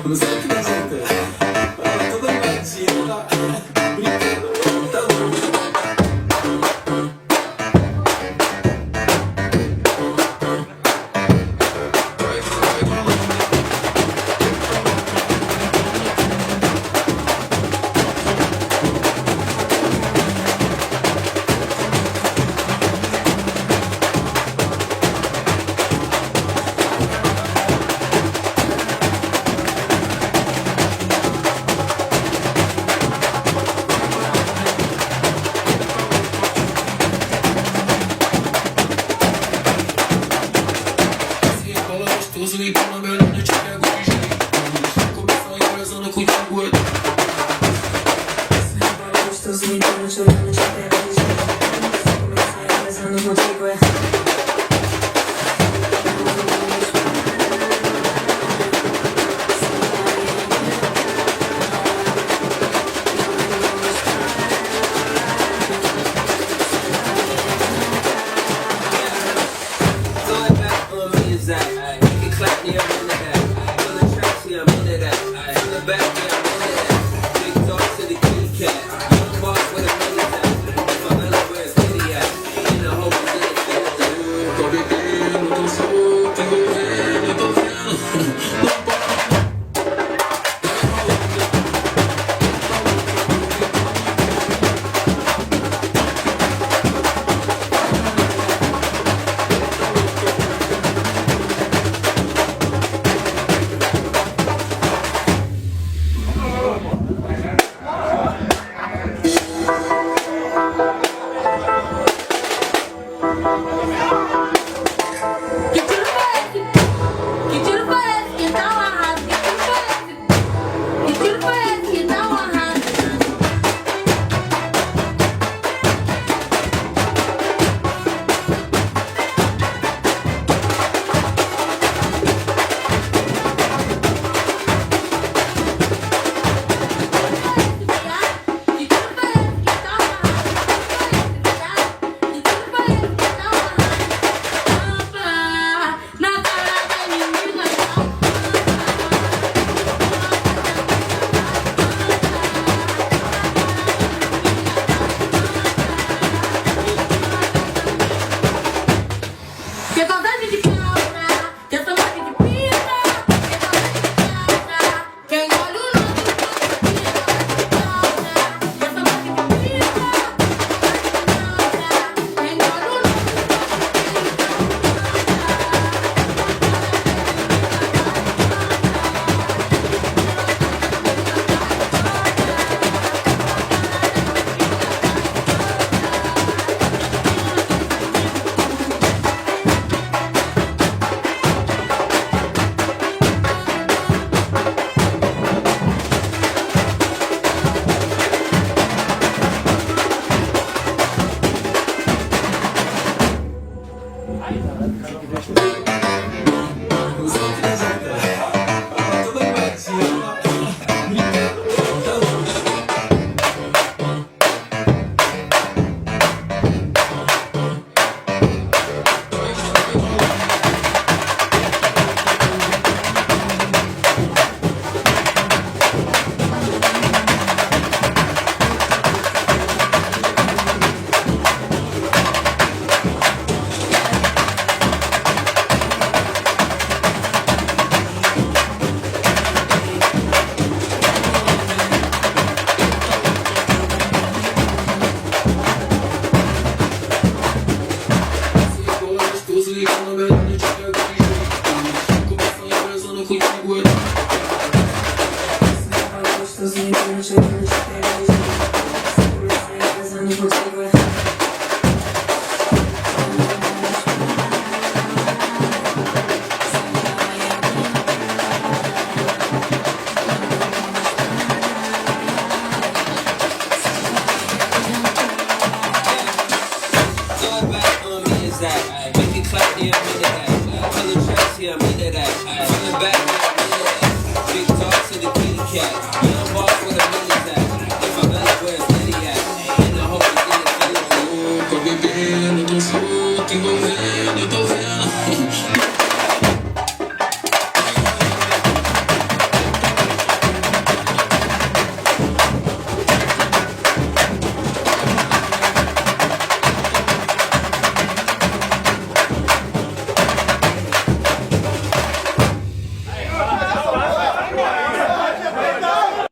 Não sei o que acredita. Ela toda animadinha, tá brincando, tá louco. Gostoso e com uma melhor eu te pego de jeito. Começou empresando contigo é. Se fala gostoso e com uma melhor eu te pego de jeito. Começou empresando contigo é. Clap me, I'm into that. Feel the tracks, yeah, I'm into that. In the back, yeah, I'm into that. Big dog to the kitty cat. Young boss with a money tap. If I'm in love, where's Kitty at? In the hope of it, tô bebendo, tô solto, envolvendo, tô vendo. Tô bebendo, tô solto, envolvendo, tô